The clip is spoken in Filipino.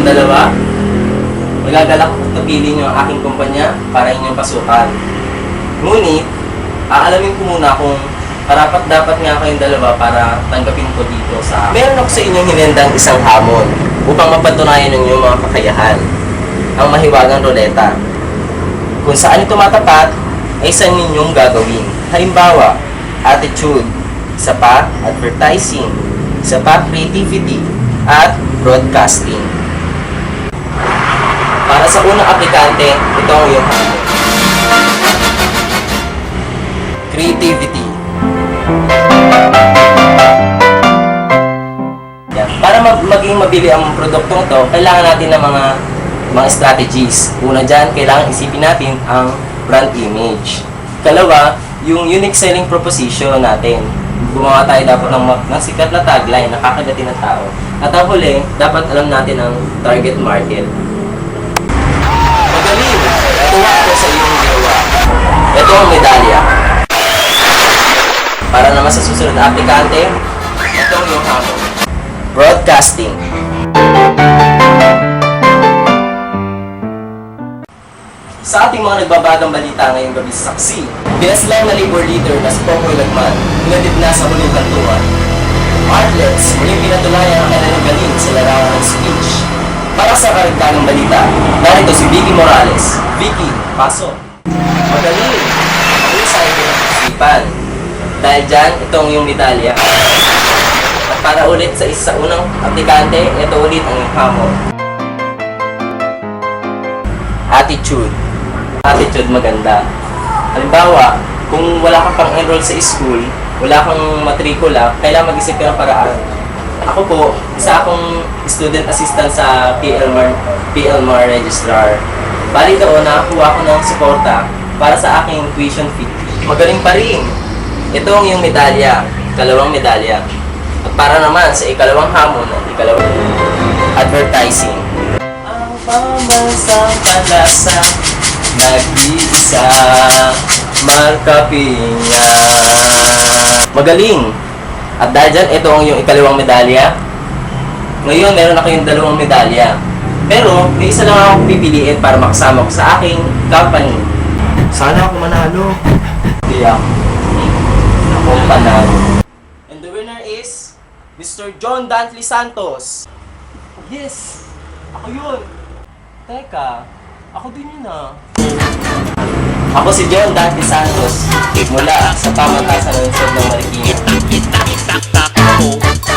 kayong dalawa, magagalak at napili niyo ang aking kumpanya para inyong pasukan. Ngunit, aalamin ko muna kung dapat nga kayong dalawa para tanggapin ko dito sa akin. Meron ako sa inyong hinendang isang hamon upang mapatunayan ng inyong mga kakayahan. Ang mahiwagang ruleta. Kung saan ito matapat, ay saan ninyong gagawin. Halimbawa, attitude, isa pa, advertising, isa pa, creativity, at broadcasting. Para sa unang aplikante, ito ang iyong hamon. Creativity. Yan. Para maging mabili ang produktong ito, kailangan natin ng mga strategies. Una dyan, kailangan isipin natin ang brand image. Kalawa, yung unique selling proposition natin. Gumawa tayo dapat ng sikat na tagline, nakakadating ng tao. At ang huli, dapat alam natin ang target market. Magaling! Natuwa ako sa iyong ginawa. Ito ang medalya. Para naman sa susunod na aplikante, ito ang iyong hamon. Broadcasting. Sa ating mga nagbabagang balita ngayong gabi sa saksi, pinaslang na labor leader na si Popoy Lagman, pinatid na sa huling kantuan. Artlets, muling pinatulayan ang kanilang galing sa larawan ng speech. Para sa karagdagang balita, narito si Vicky Morales. Vicky, pasok. Magaling! Mahusay din ang isipan. Dahil dyan, itong yung medalya. At para ulit sa isa unang aplikante, ito ulit ang yung hamon. Attitude. Attitude maganda. Halimbawa, kung wala kang pang-enroll sa school, wala kang matrikula, kailangan mag-isip ka ng paraan. Ako po, isa akong student assistant sa PLMAR Registrar. Bali doon, nakakuha ko ng suporta para sa aking tuition fee. Magaling pa rin. Ito ang iyong medalya, ikalawang medalya. At para naman sa ikalawang hamon, ikalawang advertising. Ang pambansang palasa, nag-isa, Marka Piña. Magaling! At dahil dyan, ito ang iyong ikalawang medalya. Ngayon, meron na kayong dalawang medalya. Pero, may isa lang akong pipiliin para makasama ko sa aking company. Sana ako manalo. Hindi ako. Akong panalo. And the winner is Mr. John Dantley Santos. Yes! Ako yun! Teka, ako din yun ah. Ako si John Dantley Santos mula sa Pamantasan ng Lungsod ng Marikina.